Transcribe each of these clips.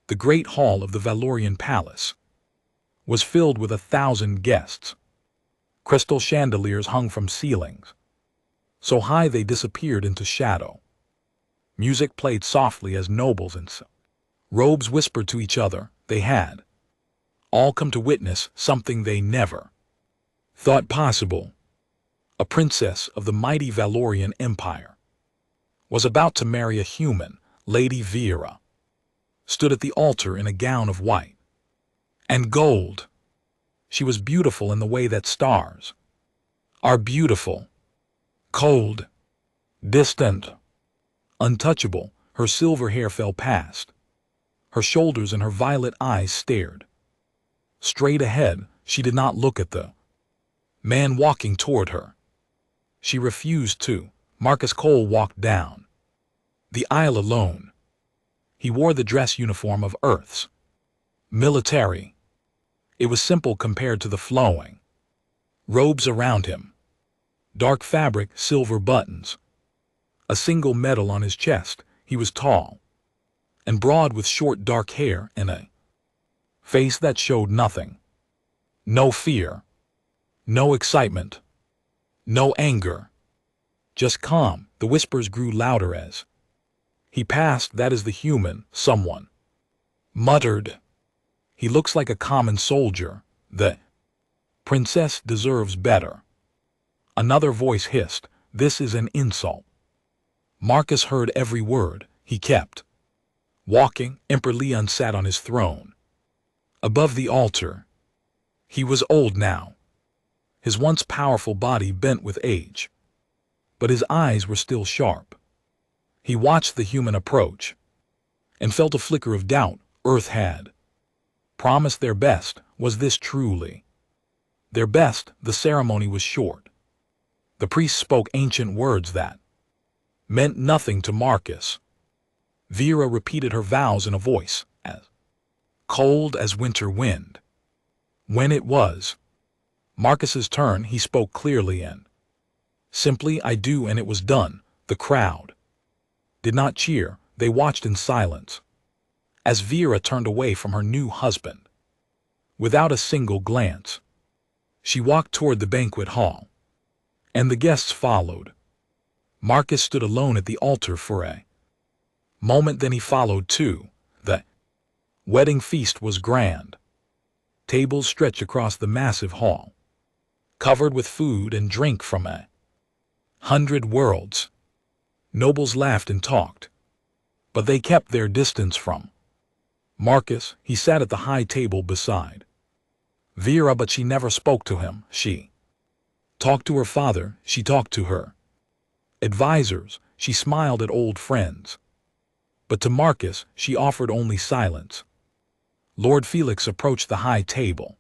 The great hall of the Valorian palace was filled with 1,000 guests. Crystal chandeliers hung from ceilings, so high they disappeared into shadow. Music played softly as nobles in robes whispered to each other. They had all come to witness something they never thought possible. A princess of the mighty Valorian Empire was about to marry a human. Lady Vera stood at the altar in a gown of white and gold. She was beautiful in the way that stars are beautiful. Cold, distant, untouchable. Her silver hair fell past her shoulders and her violet eyes stared straight ahead. She did not look at the man walking toward her. She refused to. Marcus Cole walked down the aisle alone. He wore the dress uniform of Earth's military. It was simple compared to the flowing robes around him. Dark fabric, silver buttons, a single medal on his chest. He was tall and broad with short dark hair and a face that showed nothing. No fear, no excitement, no anger, just calm. The whispers grew louder as he passed. That is the human, someone muttered. He looks like a common soldier. The princess deserves better. Another voice hissed, this is an insult. Marcus heard every word. He kept walking. Emperor Leon sat on his throne above the altar. He was old now, his once powerful body bent with age, but his eyes were still sharp. He watched the human approach and felt a flicker of doubt. Earth had promised their best. Was this truly their best? The ceremony was short. The priest spoke ancient words that meant nothing to Marcus. Vera repeated her vows in a voice as cold as winter wind. When it was Marcus's turn, he spoke clearly and simply, I do, and it was done. The crowd did not cheer. They watched in silence as Vera turned away from her new husband. Without a single glance, she walked toward the banquet hall, and the guests followed. Marcus stood alone at the altar for a moment, then he followed too. The wedding feast was grand. Tables stretched across the massive hall, covered with food and drink from 100 worlds. Nobles laughed and talked, but they kept their distance from Marcus. He sat at the high table beside Vera, but she never spoke to him. She talked to her father. She talked to her advisors. She smiled at old friends. But to Marcus, she offered only silence. Lord Felix approached the high table.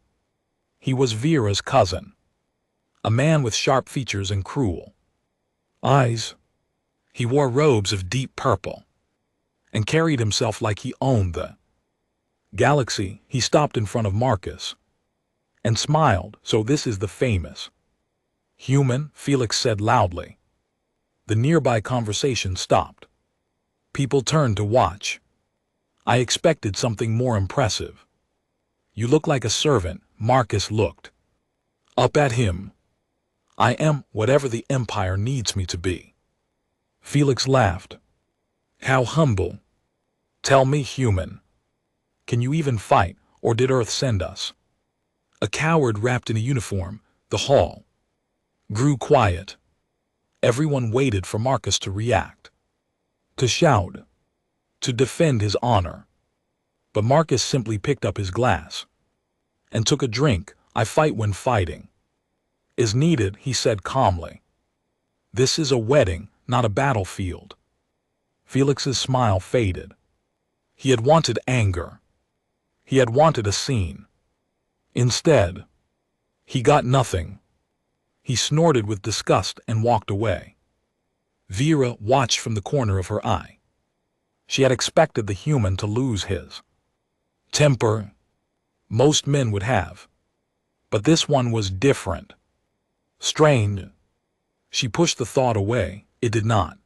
He was Vera's cousin, a man with sharp features and cruel eyes. He wore robes of deep purple and carried himself like he owned the galaxy. He stopped in front of Marcus and smiled. So this is the famous human, Felix said loudly. The nearby conversation stopped. People turned to watch. I expected something more impressive. You look like a servant. Marcus looked up at him. I am whatever the Empire needs me to be. Felix laughed. How humble. Tell me, human, can you even fight, or did Earth send us? A coward wrapped in a uniform. The hall grew quiet. Everyone waited for Marcus to react, to shout, to defend his honor. But Marcus simply picked up his glass and took a drink. I fight when fighting is needed, he said calmly. This is a wedding, not a battlefield. Felix's smile faded. He had wanted anger. He had wanted a scene. Instead, he got nothing. He snorted with disgust and walked away. Vera watched from the corner of her eye. She had expected the human to lose his temper. Most men would have. But this one was different. Strange. She pushed the thought away. It did not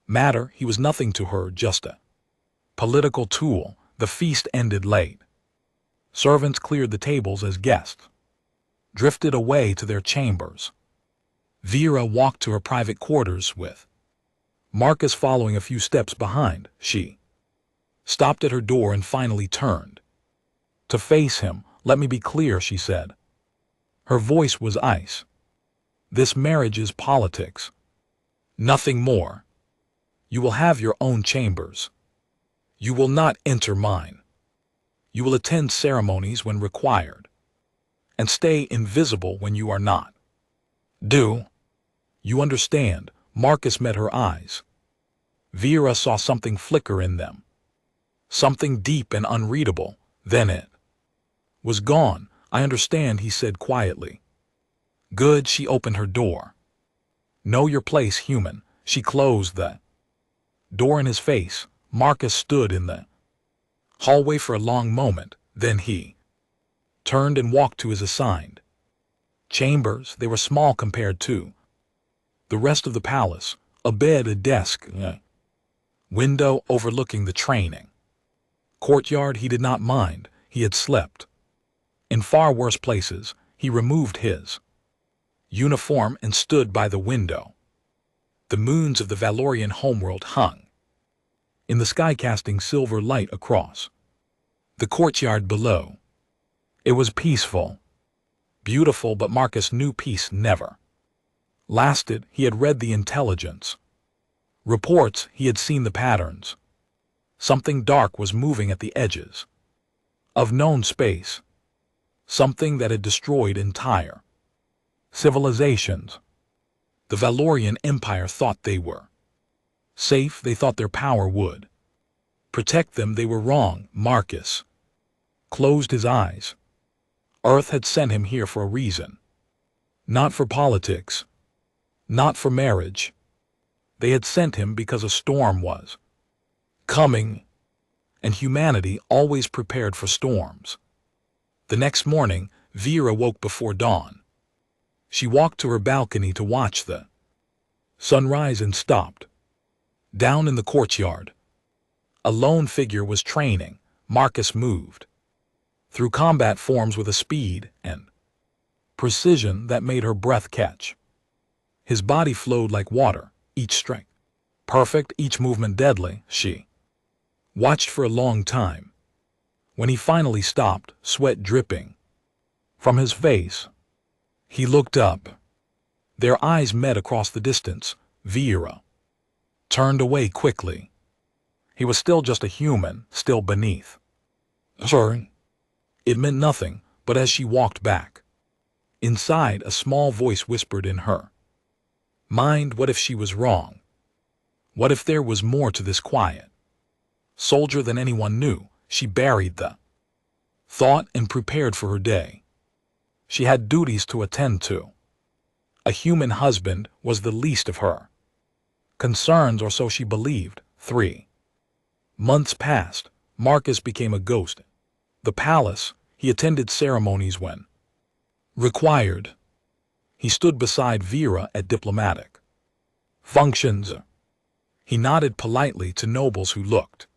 matter. He was nothing to her, just a political tool. The feast ended late. Servants cleared the tables as guests drifted away to their chambers. Vera walked to her private quarters with Marcus following a few steps behind. She stopped at her door and finally turned to face him. "Let me be clear," she said. Her voice was ice. "This marriage is politics. Nothing more. You will have your own chambers. You will not enter mine. You will attend ceremonies when required, and stay invisible when you are not. Do you understand?" Marcus met her eyes. Vera saw something flicker in them. Something deep and unreadable. Then it was gone. "I understand," he said quietly. "Good." She opened her door. "Know your place, human." She closed the door in his face. Marcus stood in the hallway for a long moment. Then he turned and walked to his assigned chambers. They were small compared to the rest of the palace. A bed, a desk, a window overlooking the training courtyard. He did not mind. He had slept in far worse places. He removed his uniform and stood by the window. The moons of the Valorian homeworld hung in the sky, casting silver light across the courtyard below. It was peaceful, beautiful, but Marcus knew peace never lasted. He had read the intelligence reports. He had seen the patterns. Something dark was moving at the edges of known space. Something that had destroyed entire civilizations. The Valorian Empire thought they were safe. They thought their power would protect them. They were wrong. Marcus closed his eyes. Earth had sent him here for a reason. Not for politics. Not for marriage. They had sent him because a storm was coming, and humanity always prepared for storms. The next morning, Vera woke before dawn. She walked to her balcony to watch the sunrise and stopped. Down in the courtyard, a lone figure was training. Marcus moved through combat forms with a speed and precision that made her breath catch. His body flowed like water, each strike perfect, each movement deadly. She watched for a long time. When he finally stopped, sweat dripping from his face, he looked up. Their eyes met across the distance. Vera turned away quickly. He was still just a human, still beneath her. It meant nothing, but as she walked back, inside a small voice whispered in her mind, what if she was wrong? What if there was more to this quiet soldier than anyone knew? She buried the thought and prepared for her day. She had duties to attend to. A human husband was the least of her concerns, or so she believed. 3 months passed. Marcus became a ghost. The palace, he attended ceremonies when required. He stood beside Vera at diplomatic functions. He nodded politely to nobles who looked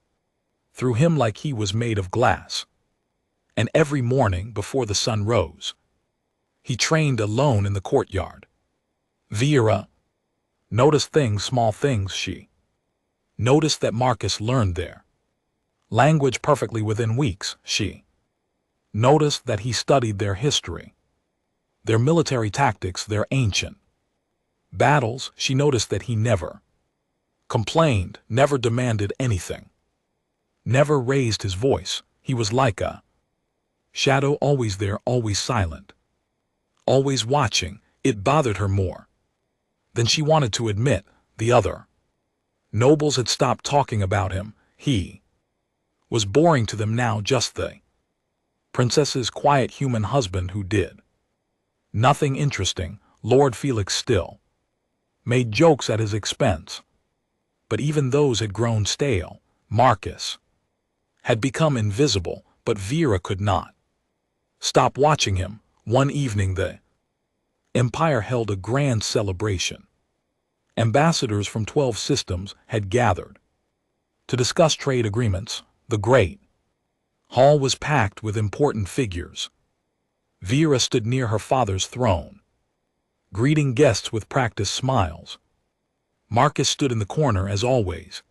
through him like he was made of glass. And every morning before the sun rose, he trained alone in the courtyard. Vera noticed things, small things. She noticed that Marcus learned their language perfectly within weeks. She noticed that he studied their history, their military tactics, their ancient battles. She noticed that he never complained, never demanded anything, never raised his voice. He was like a shadow, always there, always silent, always watching. It bothered her more than she wanted to admit. The other nobles had stopped talking about him. He was boring to them now, just the princess's quiet human husband who did nothing interesting. Lord Felix still made jokes at his expense, but even those had grown stale. Marcus had become invisible, but Vera could not stop watching him. One evening the Empire held a grand celebration. Ambassadors from 12 systems had gathered to discuss trade agreements. The great Hall was packed with important figures. Vera stood near her father's throne, greeting guests with practiced smiles. Marcus stood in the corner as always,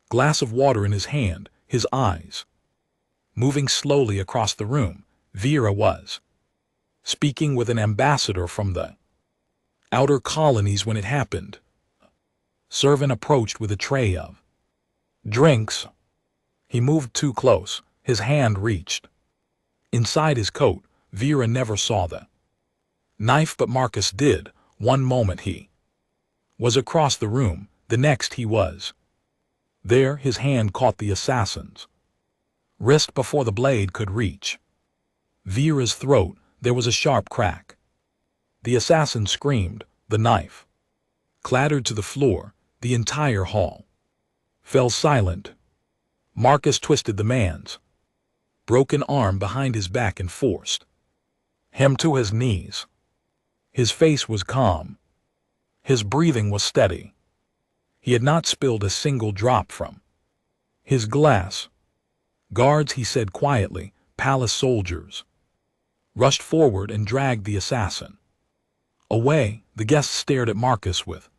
glass of water in his hand, his eyes moving slowly across the room. Vera was speaking with an ambassador from the outer colonies when it happened. Servant approached with a tray of drinks. He moved too close. His hand reached inside his coat. Vera never saw the knife, but Marcus did. One moment he was across the room, the next he was there. His hand caught the assassin's wrist before the blade could reach Vera's throat. There was a sharp crack. The assassin screamed. The knife clattered to the floor. The entire hall fell silent. Marcus twisted the man's broken arm behind his back and forced him to his knees. His face was calm. His breathing was steady. He had not spilled a single drop from his glass. Guards, he said quietly, palace soldiers, rushed forward and dragged the assassin away. The guests stared at Marcus with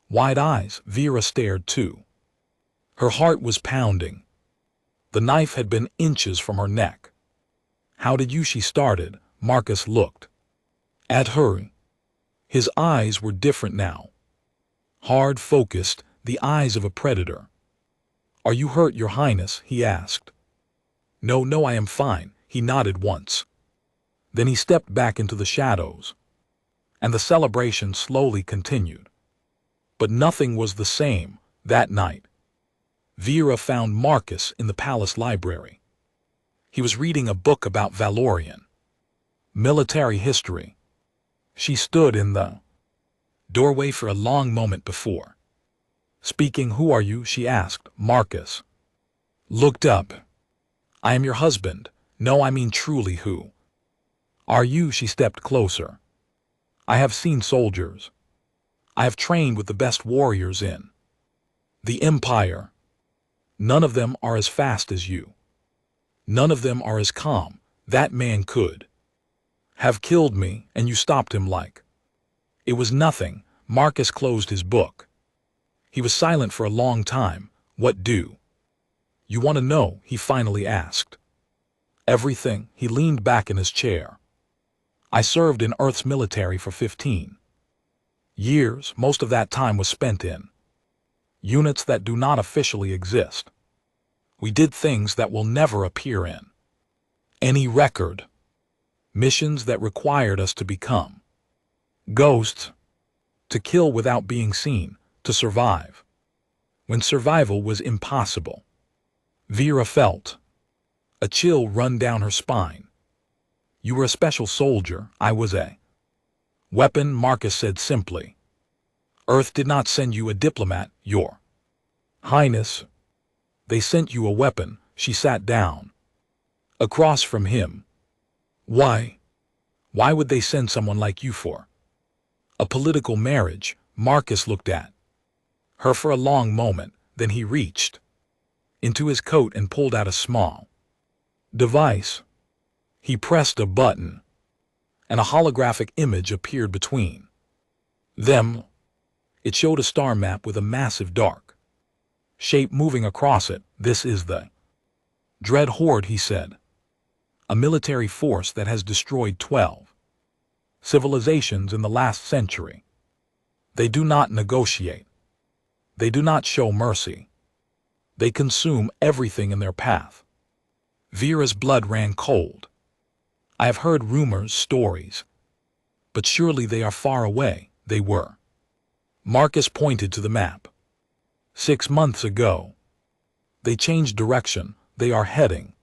wide eyes. Vera stared too. Her heart was pounding. The knife had been inches from her neck. How did you? She started. Marcus looked at her. His eyes were different now. Hard, focused, the eyes of a predator. Are you hurt, Your Highness? He asked. No, no, I am fine. He nodded once. Then he stepped back into the shadows, and the celebration slowly continued. But nothing was the same that night. Vera found Marcus in the palace library. He was reading a book about Valorian military history. She stood in the doorway for a long moment before speaking. Who are you? She asked. Marcus looked up. I am your husband. No, I mean truly, who are you? She stepped closer. I have seen soldiers. I have trained with the best warriors in the Empire. None of them are as fast as you. None of them are as calm. That man could have killed me, and you stopped him like it was nothing. Marcus closed his book. He was silent for a long time. What do you want to know? He finally asked. Everything. He leaned back in his chair. I served in Earth's military for 15 years. Most of that time was spent in units that do not officially exist. We did things that will never appear in any record. Missions that required us to become ghosts, to kill without being seen, to survive when survival was impossible. Vera felt a chill run down her spine. You were a special soldier. I was a weapon, Marcus said simply. Earth did not send you a diplomat, Your Highness. They sent you a weapon. She sat down across from him. Why? Why would they send someone like you for a political marriage? Marcus looked at her for a long moment. Then he reached into his coat and pulled out a small device. He pressed a button, and a holographic image appeared between them. It showed a star map with a massive dark shape moving across it. This is the Dread Horde, he said. A military force that has destroyed 12 civilizations in the last century. They do not negotiate. They do not show mercy. They consume everything in their path. Vera's blood ran cold. I have heard rumors, stories, but surely they are far away. They were. Marcus pointed to the map. 6 months ago. They changed direction. They are heading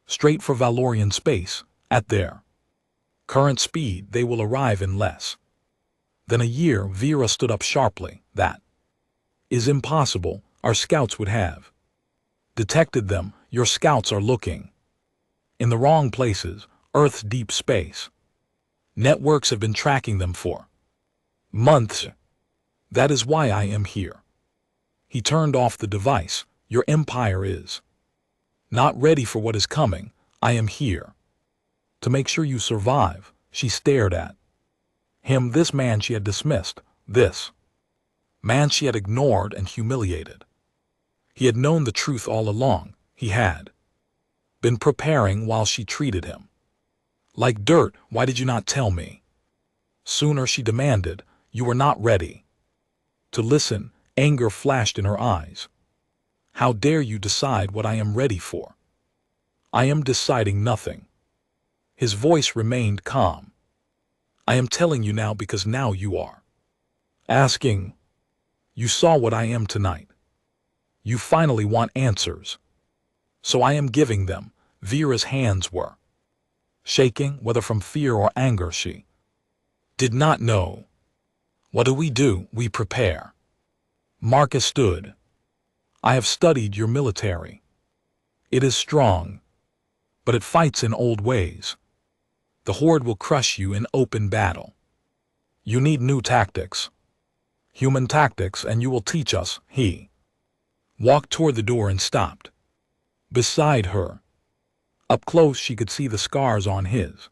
straight for Valorian space. At their current speed, they will arrive in less than a year. Vera stood up sharply. That is impossible. Our scouts would have detected them. Your scouts are looking in the wrong places. Earth's deep space networks have been tracking them for months. That is why I am here. He turned off the device. Your empire is Not ready for what is coming. I am here to make sure you survive. She stared at him, this man she had dismissed, this man she had ignored and humiliated. He had known the truth all along. He had been preparing while she treated him like dirt. Why did you not tell me sooner? She demanded. You were not ready to listen. Anger flashed in her eyes. How dare you decide what I am ready for? I am deciding nothing. His voice remained calm. I am telling you now because now you are asking. You saw what I am tonight. You finally want answers. So I am giving them. Vera's hands were shaking, whether from fear or anger. She did not know. What do? We prepare. Marcus stood. I have studied your military. It is strong, but it fights in old ways. The Horde will crush you in open battle. You need new tactics. Human tactics, and you will teach us. He walked toward the door and stopped beside her. Up close she could see the scars on his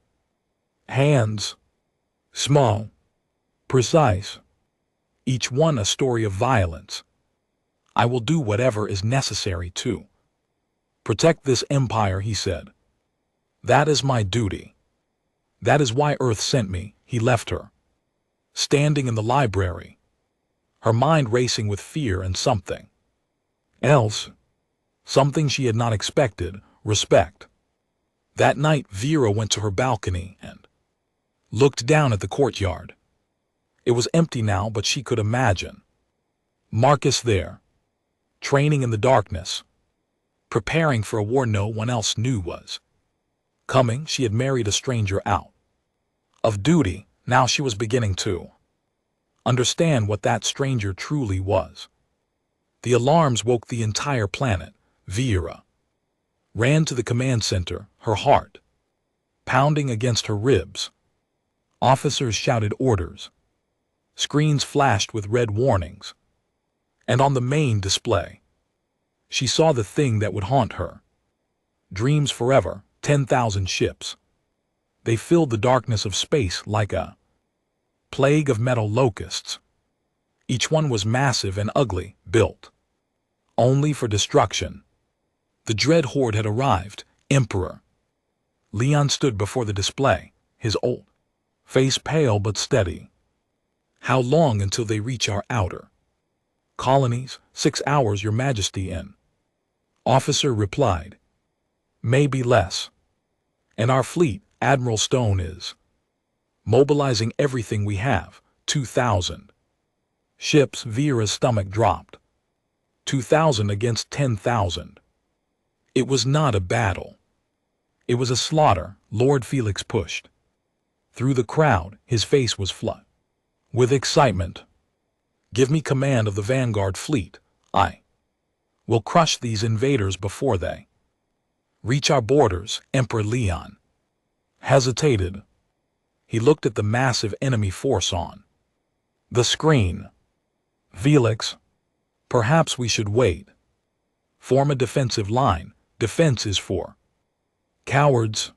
hands. Small, precise, each one a story of violence. I will do whatever is necessary to protect this empire, he said. That is my duty. That is why Earth sent me. He left her standing in the library, her mind racing with fear and something else, something she had not expected, respect. That night Vera went to her balcony and looked down at the courtyard. It was empty now, but she could imagine Marcus there, training in the darkness, preparing for a war no one else knew was coming. She had married a stranger out of duty. Now she was beginning to understand what that stranger truly was. The alarms woke the entire planet. Vera ran to the command center, her heart pounding against her ribs. Officers shouted orders. Screens flashed with red warnings. And on the main display, she saw the thing that would haunt her. Dreams forever, 10,000 ships. They filled the darkness of space like a plague of metal locusts. Each one was massive and ugly, built only for destruction. The dread horde had arrived. Emperor Leon stood before the display, his old face pale but steady. How long until they reach our outer colonies? 6 hours, Your Majesty. An officer replied. Maybe less. And our fleet, Admiral Stone, is mobilizing everything we have. 2,000 ships. Vera's stomach dropped. 2,000 against 10,000. It was not a battle. It was a slaughter. Lord Felix pushed through the crowd. His face was flooded with excitement. Give me command of the Vanguard fleet. I will crush these invaders before they reach our borders. Emperor Leon hesitated. He looked at the massive enemy force on the screen. Felix, perhaps we should wait. Form a defensive line. Defense is for cowards.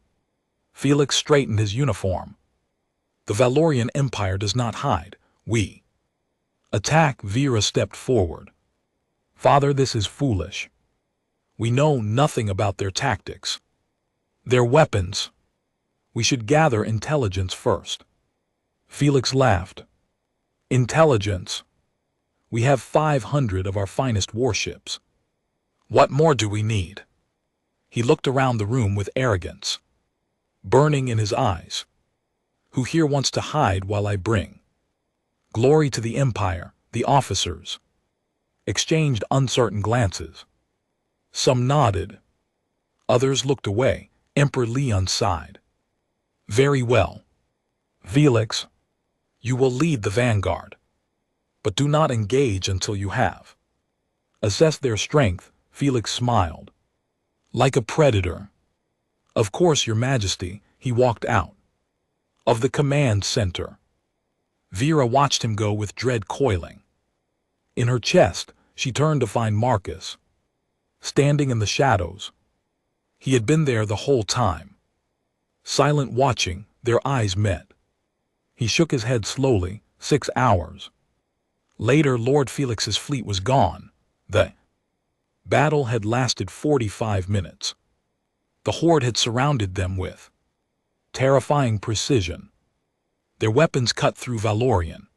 Felix straightened his uniform. The Valorian Empire does not hide. We attack. Vera stepped forward. Father, this is foolish. We know nothing about their tactics, their weapons. We should gather intelligence first. Felix laughed. Intelligence? We have 500 of our finest warships. What more do we need? He looked around the room with arrogance burning in his eyes. Who here wants to hide while I bring glory to the Empire? The officers exchanged uncertain glances. Some nodded. Others looked away. Emperor Leon sighed. Very well. Felix, you will lead the vanguard. But do not engage until you have assessed their strength. Felix smiled. Like a predator. Of course, Your Majesty. He walked out of the command center. Vera watched him go with dread coiling in her chest. She turned to find Marcus standing in the shadows. He had been there the whole time. Silent watching, their eyes met. He shook his head slowly. 6 hours. Later, Lord Felix's fleet was gone. The battle had lasted 45 minutes. The horde had surrounded them with terrifying precision. Their weapons cut through Valorian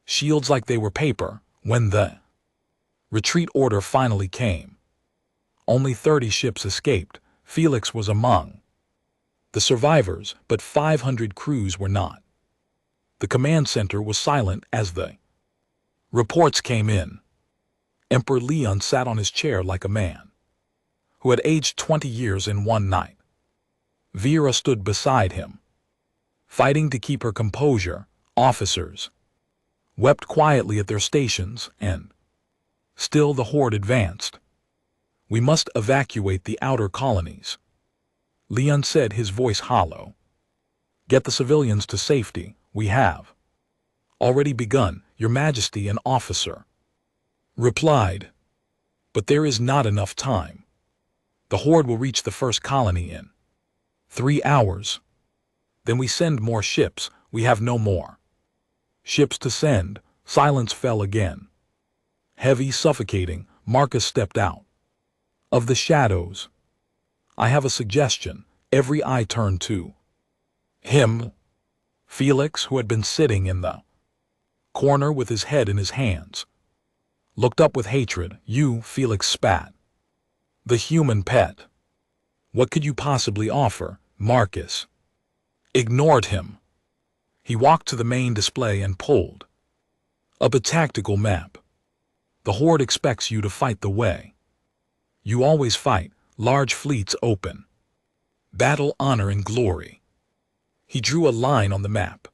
shields like they were paper. When the retreat order finally came, only 30 ships escaped. Felix was among the survivors, but 500 crews were not. The command center was silent as the reports came in. Emperor Leon sat on his chair like a man who had aged 20 years in one night. Vera stood beside him, fighting to keep her composure. Officers wept quietly at their stations, and still the horde advanced. "We must evacuate the outer colonies," Leon said, his voice hollow. "Get the civilians to safety. We have already begun," Your Majesty, an officer replied. "But there is not enough time. The horde will reach the first colony in 3 hours. Then we send more ships. We have no more ships to send." Silence fell again. Heavy, suffocating, Marcus stepped out of the shadows. "I have a suggestion." Every eye turned to him. Felix, who had been sitting in the corner with his head in his hands, looked up with hatred. "You," Felix spat. "The human pet. What could you possibly offer?" Marcus ignored him. He walked to the main display and pulled up a tactical map. "The horde expects you to fight the way you always fight. Large fleets open battle, honor, and glory." He drew a line on the map.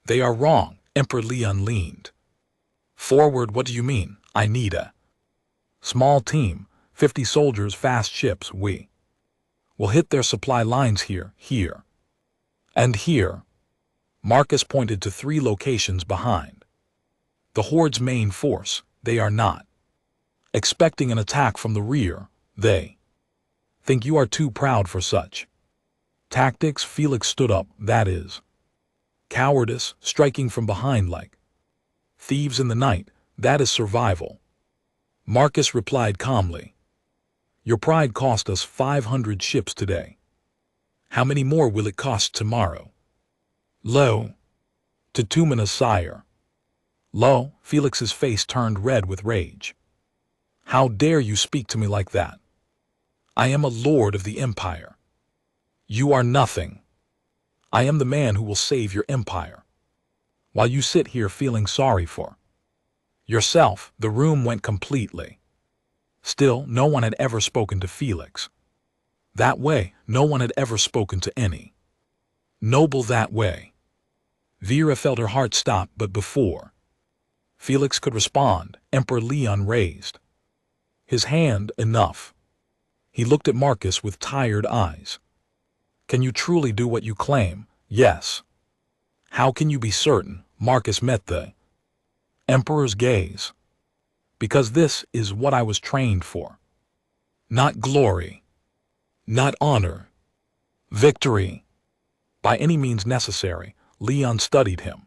"They are wrong." Emperor Leon leaned forward. "What do you mean?" "I need a small team, 50 soldiers, fast ships. We will hit their supply lines here, and here." Marcus pointed to 3 locations behind the horde's main force. "They are not expecting an attack from the rear. They think you are too proud for such tactics." Felix stood up. "That is cowardice, striking from behind like thieves in the night. That is survival." Marcus replied calmly. "Your pride cost us 500 ships today. How many more will it cost tomorrow?" "Lo, to Tumina, sire." "Lo?" Felix's face turned red with rage. "How dare you speak to me like that? I am a lord of the empire. You are nothing. I am the man who will save your empire, while you sit here feeling sorry for yourself." The room went completely still. No one had ever spoken to Felix that way. No one had ever spoken to any noble that way. Vera felt her heart stop, but before Felix could respond, Emperor Leon raised his hand. "Enough." He looked at Marcus with tired eyes. "Can you truly do what you claim?" "Yes." "How can you be certain?" Marcus met the Emperor's gaze. "Because this is what I was trained for. Not glory, not honor, victory. By any means necessary." Leon studied him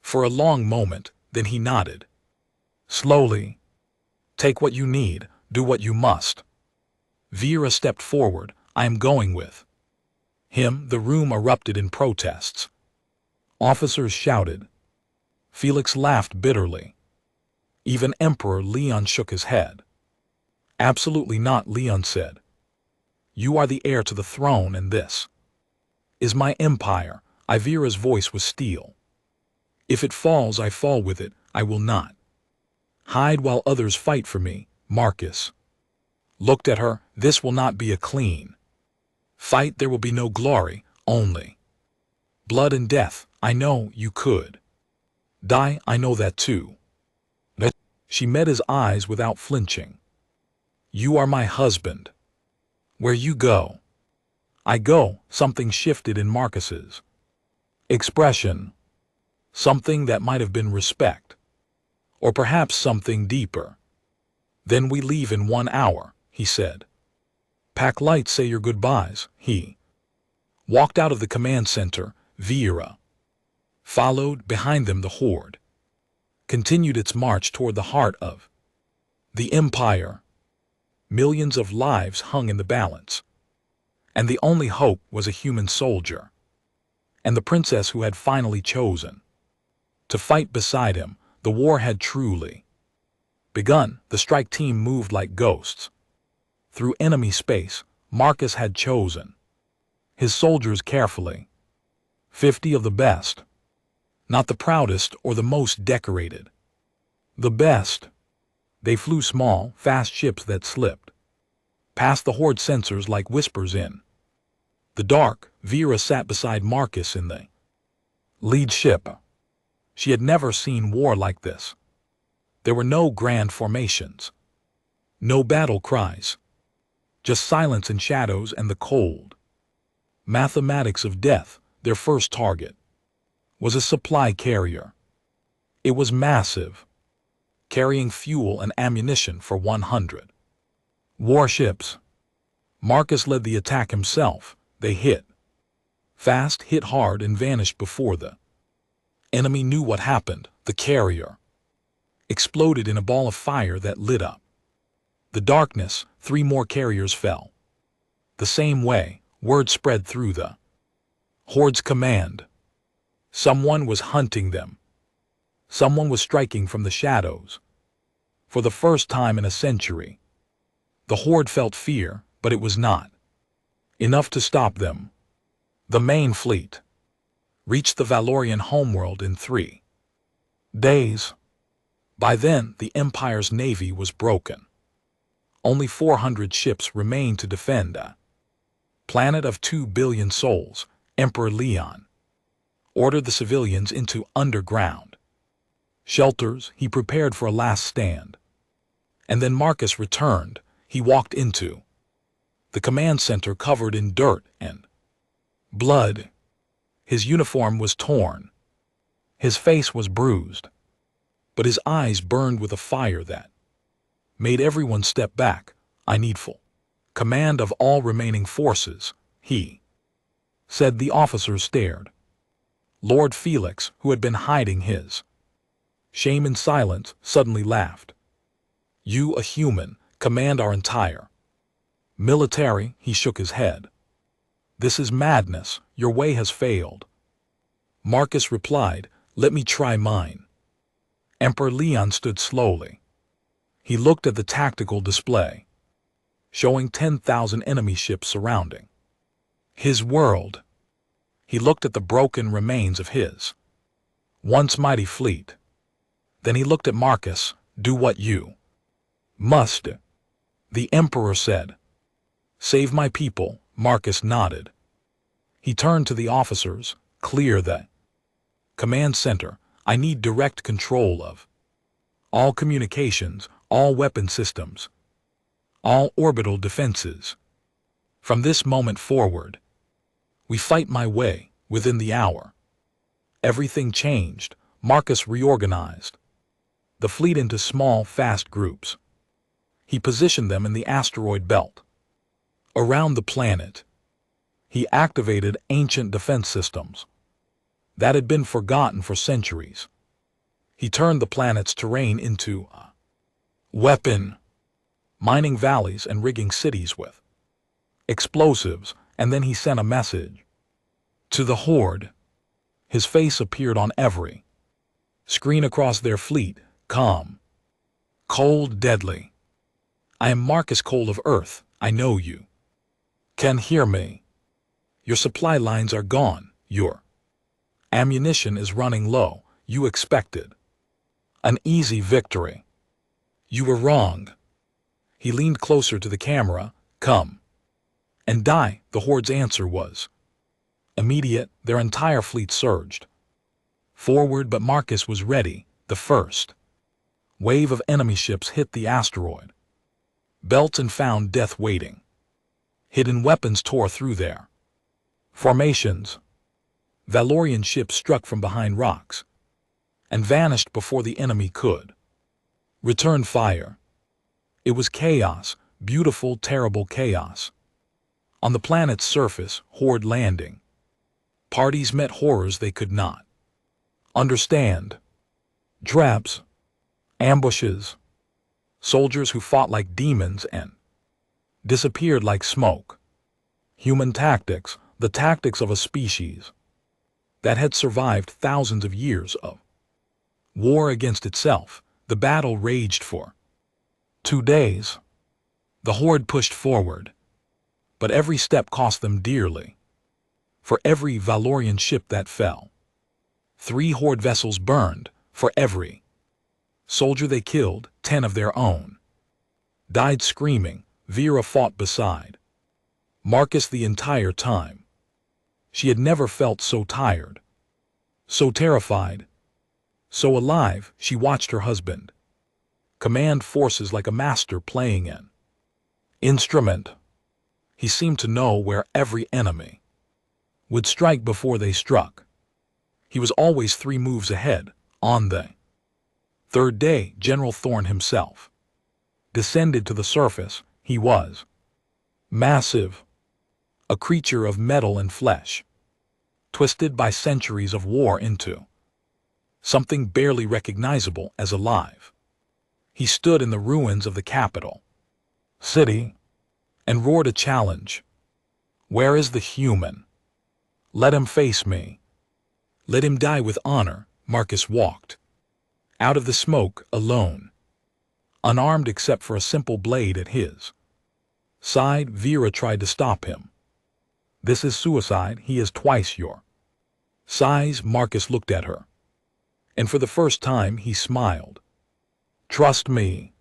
for a long moment, then he nodded. Slowly, "Take what you need, do what you must." Vera stepped forward. "I am going with him." The room erupted in protests. Officers shouted. Felix laughed bitterly. Even Emperor Leon shook his head. "Absolutely not," Leon said. "You are the heir to the throne, and this is my empire." Vera's voice was steel. "If it falls, I fall with it. I will not hide while others fight for me." Marcus looked at her. "This will not be a clean fight. There will be no glory, only blood and death. I know you could die. I know that too." She met his eyes without flinching. "You are my husband. Where you go, I go." Something shifted in Marcus's expression. Something that might have been respect, or perhaps something deeper. "Then we leave in 1 hour," he said. Pack light, say your goodbyes. He walked out of the command center. Vera followed behind them. The horde continued its march toward the heart of the Empire. Millions of lives hung in the balance, and the only hope was a human soldier, and the princess who had finally chosen to fight beside him. The war had truly begun. The strike team moved like ghosts through enemy space. Marcus had chosen his soldiers carefully, 50 of the best, not the proudest or the most decorated, the best. They flew small, fast ships that slipped past the horde sensors like whispers in the dark. Vera sat beside Marcus in the lead ship. She had never seen war like this. There were no grand formations, no battle cries, just silence and shadows and the cold mathematics of death. Their first target was a supply carrier. It was massive, carrying fuel and ammunition for 100 warships. Marcus led the attack himself. They hit fast, hit hard, and vanished before the enemy knew what happened. The carrier exploded in a ball of fire that lit up the darkness. 3 more carriers fell the same way. Word spread through the horde's command. Someone was hunting them. Someone was striking from the shadows. For the first time in a century, the horde felt fear, but it was not enough to stop them. The main fleet reached the Valorian homeworld in 3 days. By then, the Empire's navy was broken. Only 400 ships remained to defend a planet of 2 billion souls. Emperor Leon ordered the civilians into underground shelters. He prepared for a last stand. And then Marcus returned. He walked into the command center covered in dirt and blood. His uniform was torn. His face was bruised, but his eyes burned with a fire that made everyone step back. I need full command of all remaining forces, he said. The officers stared. Lord Felix, who had been hiding his shame in silence, suddenly laughed. You, a human, command our entire military? He shook his head. This is madness. Your way has failed. Marcus replied, let me try mine. Emperor Leon stood slowly. He looked at the tactical display, showing 10,000 enemy ships surrounding his world. He looked at the broken remains of his once mighty fleet. Then he looked at Marcus. Do what you must, the emperor said. Save my people. Marcus nodded. He turned to the officers. Clear the command center. I need direct control of all communications, all weapon systems, all orbital defenses. From this moment forward, we fight my way. Within the hour, everything changed. Marcus reorganized the fleet into small, fast groups. He positioned them in the asteroid belt around the planet. He activated ancient defense systems that had been forgotten for centuries. He turned the planet's terrain into a weapon, mining valleys and rigging cities with explosives, and then he sent a message to the horde. His face appeared on every screen across their fleet. Calm, cold, deadly. I am Marcus Cole of Earth. I know you can hear me. Your supply lines are gone. Your ammunition is running low. You expected an easy victory. You were wrong. He leaned closer to the camera. Come and die. The horde's answer was immediate. Their entire fleet surged forward, but Marcus was ready. The first wave of enemy ships hit the asteroid belt and found death waiting. Hidden weapons tore through their formations. Valorian ships struck from behind rocks and vanished before the enemy could return fire. It was chaos, beautiful, terrible chaos. On the planet's surface, horde landing. Parties met horrors they could not understand. Traps, ambushes, soldiers who fought like demons and disappeared like smoke. Human tactics, the tactics of a species that had survived thousands of years of war against itself. The battle raged for 2 days. The horde pushed forward, but every step cost them dearly. For every Valorian ship that fell, 3 horde vessels burned. For every soldier they killed, 10 of their own died screaming. Vera fought beside Marcus the entire time. She had never felt so tired, so terrified, so alive. She watched her husband command forces like a master playing an instrument. He seemed to know where every enemy would strike before they struck. He was always 3 moves ahead. On the 3rd day, General Thorn himself descended to the surface. He was massive, a creature of metal and flesh, twisted by centuries of war into something barely recognizable as alive. He stood in the ruins of the capital city and roared a challenge. Where is the human? Let him face me. Let him die with honor. Marcus walked out of the smoke alone, unarmed except for a simple blade at his side. Vera tried to stop him. This is suicide. He is twice your size. Marcus looked at her, and for the first time he smiled. Trust me.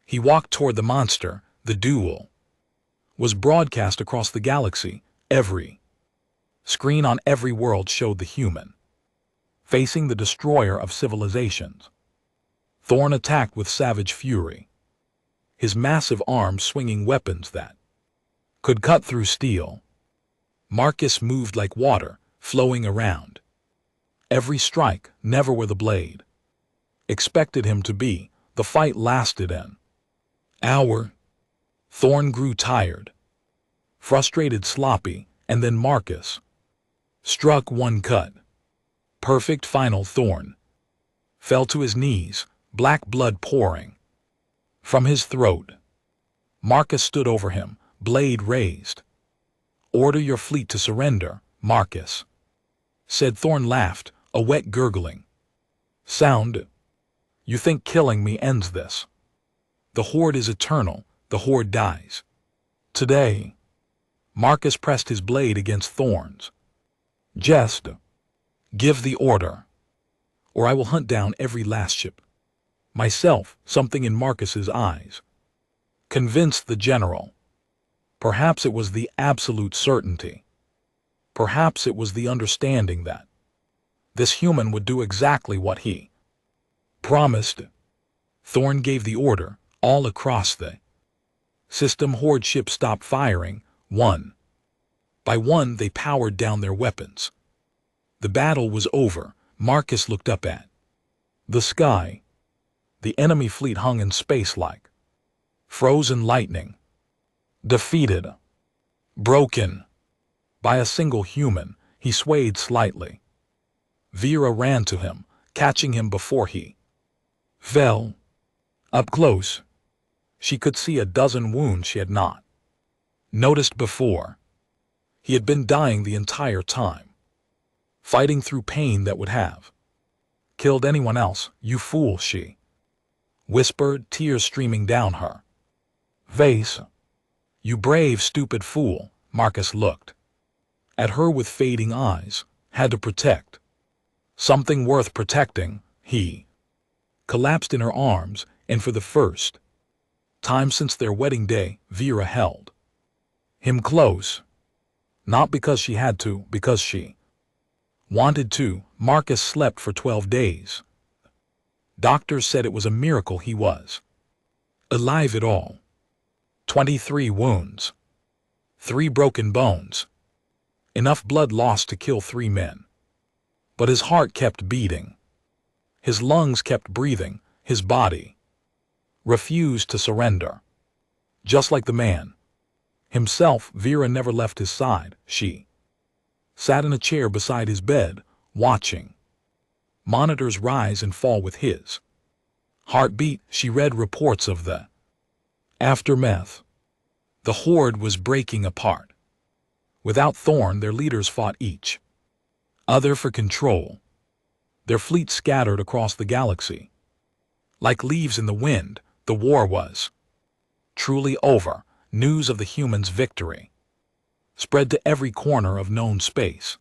He walked toward the monster. The duel was broadcast across the galaxy. Every screen on every world showed the human facing the destroyer of civilizations. Thorn attacked with savage fury, his massive arms swinging weapons that could cut through steel. Marcus moved like water, flowing around every strike, never with a blade expected him to be. The fight lasted an hour. Thorn grew tired, frustrated, sloppy, and then Marcus struck one cut. Perfect final. Thorn fell to his knees, black blood pouring from his throat. Marcus stood over him, blade raised. Order your fleet to surrender, Marcus said. Thorn laughed, a wet gurgling sound. You think killing me ends this? The horde is eternal. The horde dies today. Marcus pressed his blade against Thorn's chest. Give the order, or I will hunt down every last ship myself. Something in Marcus's eyes convinced the general. Perhaps it was the absolute certainty. Perhaps it was the understanding that this human would do exactly what he promised. Thorn gave the order. All across the system, horde ships stopped firing. One by one they powered down their weapons. The battle was over. Marcus looked up at the sky. The enemy fleet hung in space like frozen lightning. Defeated, broken by a single human, he swayed slightly. Vera ran to him, catching him before he fell. Up close, she could see a dozen wounds she had not noticed before. He had been dying the entire time, fighting through pain that would have killed anyone else. You fool, she whispered, tears streaming down her face. You brave, stupid fool. Marcus looked at her with fading eyes. Had to protect something worth protecting. He collapsed in her arms, and for the first time since their wedding day, Vera held him close. Not because she had to, because she wanted to. Marcus slept for 12 days. Doctors said it was a miracle he was alive at all. 23 wounds, 3 broken bones, enough blood lost to kill 3 men. But his heart kept beating. His lungs kept breathing. His body refused to surrender. Just like the man Himself, Vera never left his side. She sat in a chair beside his bed, watching monitors rise and fall with his heartbeat. She read reports of the aftermath. The horde was breaking apart. Without Thorn, their leaders fought each other for control. Their fleet scattered across the galaxy. Like leaves in the wind, the war was truly over. News of the humans' victory spread to every corner of known space.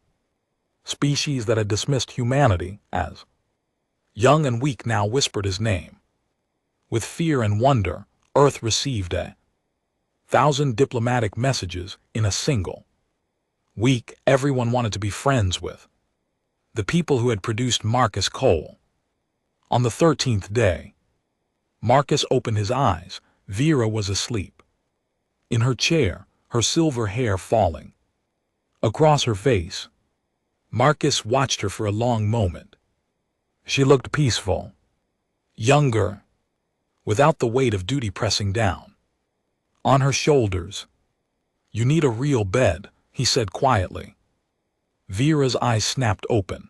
Species that had dismissed humanity as young and weak now whispered his name. With fear and wonder, Earth received 1,000 diplomatic messages in a single week. Everyone wanted to be friends with the people who had produced Marcus Cole. On the 13th day, Marcus opened his eyes. Vera was asleep in her chair, her silver hair falling across her face. Marcus watched her for a long moment. She looked peaceful, younger, without the weight of duty pressing down on her shoulders. "You need a real bed," he said quietly. Vera's eyes snapped open.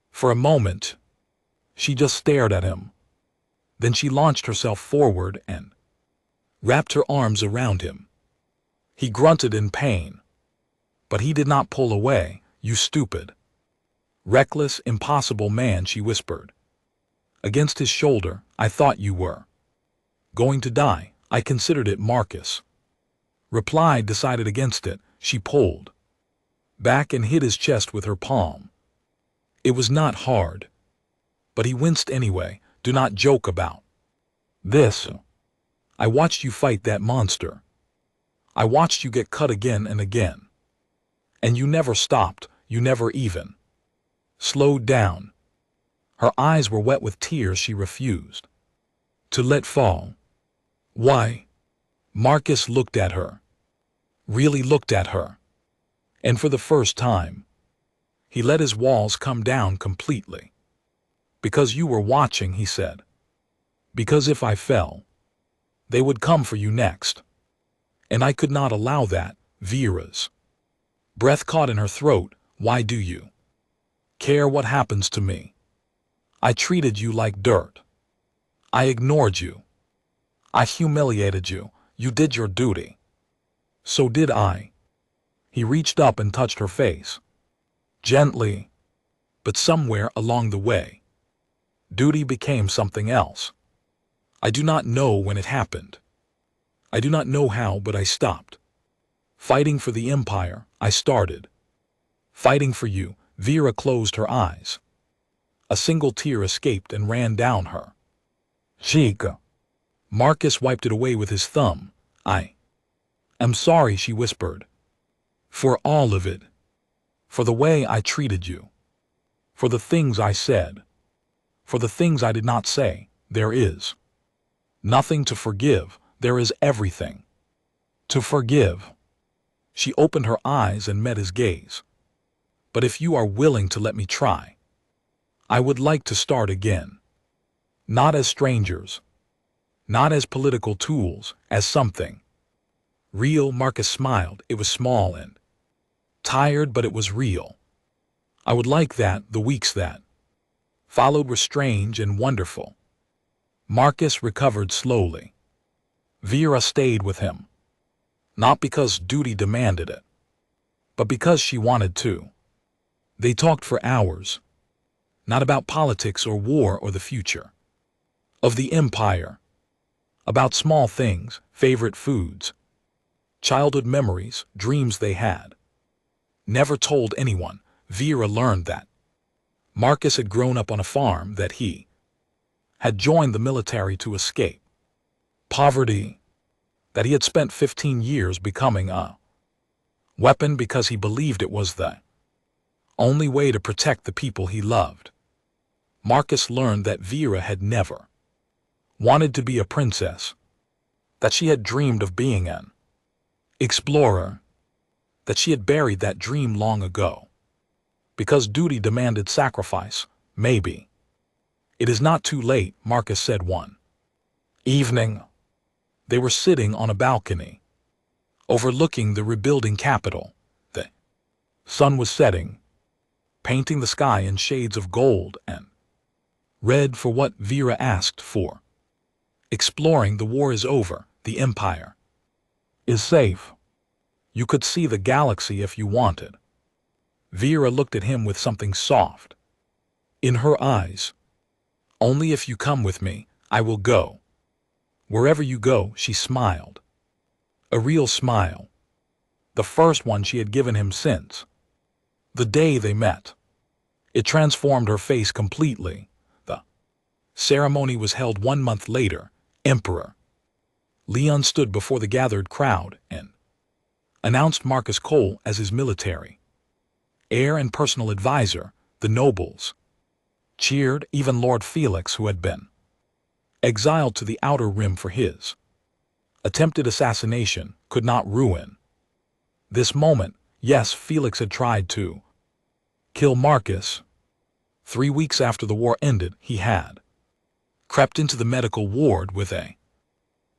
For a moment, she just stared at him. Then she launched herself forward and wrapped her arms around him. He grunted in pain, but he did not pull away. "You stupid, reckless, impossible man," she whispered against his shoulder. "I thought you were going to die." "I considered it," Marcus replied, decided against it. She pulled back and hit his chest with her palm. It was not hard, but he winced anyway. "Do not joke about this. I watched you fight that monster. I watched you get cut again and again. And you never stopped. You never even slowed down." Her eyes were wet with tears she refused to let fall. "Why?" Marcus looked at her, really looked at her. And for the first time, he let his walls come down completely. "Because you were watching," he said. "Because if I fell, they would come for you next. And I could not allow that." Vera's breath caught in her throat. "Why do you care what happens to me? I treated you like dirt. I ignored you. I humiliated you. You did your duty." "So did I." He reached up and touched her face. Gently, but somewhere along the way, duty became something else. "I do not know when it happened. I do not know how, but I stopped fighting for the Empire. I started fighting for you." Vera closed her eyes. A single tear escaped and ran down her cheek. Marcus wiped it away with his thumb. "I am sorry," she whispered. "For all of it. For the way I treated you. For the things I said. For the things I did not say. There is nothing to forgive. There is everything to forgive." She opened her eyes and met his gaze. "But if you are willing to let me try, I would like to start again. Not as strangers. Not as political tools. As something real." Marcus smiled. It was small and tired, but it was real. "I would like that." The weeks that followed were strange and wonderful. Marcus recovered slowly. Vera stayed with him. Not because duty demanded it, but because she wanted to. They talked for hours. Not about politics or war or the future of the Empire. About small things, favorite foods, childhood memories, dreams they had never told anyone. Vera learned that Marcus had grown up on a farm, that he had joined the military to escape poverty, that he had spent 15 years becoming a weapon because he believed it was the only way to protect the people he loved. Marcus learned that Vera had never wanted to be a princess, that she had dreamed of being an explorer, that she had buried that dream long ago. Because duty demanded sacrifice. "Maybe it is not too late," Marcus said one evening. They were sitting on a balcony, overlooking the rebuilding capital. The sun was setting, painting the sky in shades of gold and red for what Vera asked for. Exploring, the war is over, the Empire is safe. You could see the galaxy if you wanted. Vera looked at him with something soft in her eyes. Only if you come with me, I will go. Wherever you go, she smiled. A real smile. The first one she had given him since the day they met. It transformed her face completely. The ceremony was held 1 month later. Emperor Leon stood before the gathered crowd and announced Marcus Cole as his military heir and personal advisor. The nobles cheered, even Lord Felix, who had been exiled to the Outer Rim for his attempted assassination, could not ruin this moment. Yes, Felix had tried to kill Marcus. 3 weeks after the war ended, he had crept into the medical ward with a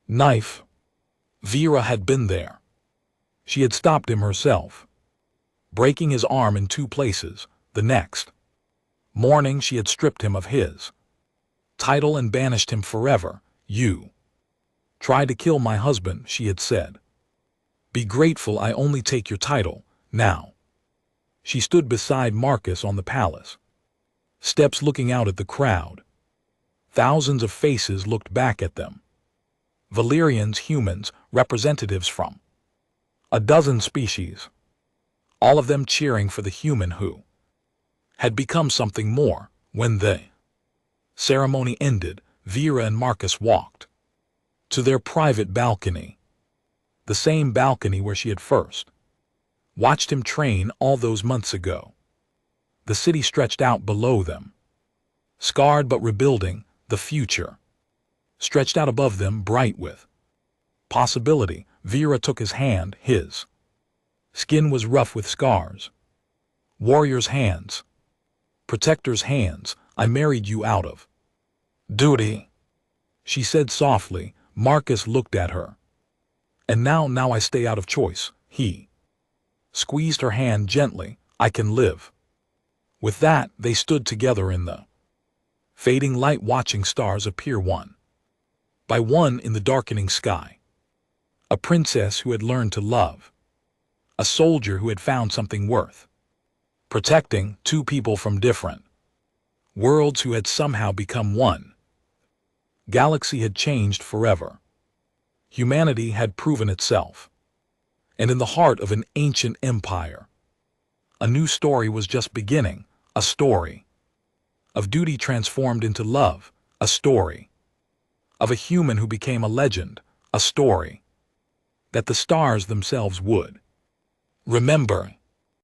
knife. Vera had been there. She had stopped him herself, breaking his arm in 2 places. The next morning she had stripped him of his title and banished him forever. You tried to kill my husband, she had said. Be grateful I only take your title now. She stood beside Marcus on the palace steps, looking out at the crowd. Thousands of faces looked back at them. Valyrians, humans, representatives from a dozen species, all of them cheering for the human who had become something more. When the ceremony ended, Vera and Marcus walked to their private balcony, the same balcony where she had first watched him train all those months ago. The city stretched out below them, scarred but rebuilding. The future stretched out above them, bright with possibility. Vera took his hand. His skin was rough with scars. Warrior's hands, protector's hands. I married you out of duty, she said softly. Marcus looked at her. And now I stay out of choice. He squeezed her hand gently. I can live with that. They stood together in the fading light, watching stars appear one by one in the darkening sky. A princess who had learned to love, a soldier who had found something worth protecting, 2 people from different worlds who had somehow become one. Galaxy had changed forever. Humanity had proven itself. And in the heart of an ancient empire, a new story was just beginning. A story of duty transformed into love. A story of a human who became a legend. A story that the stars themselves would remember.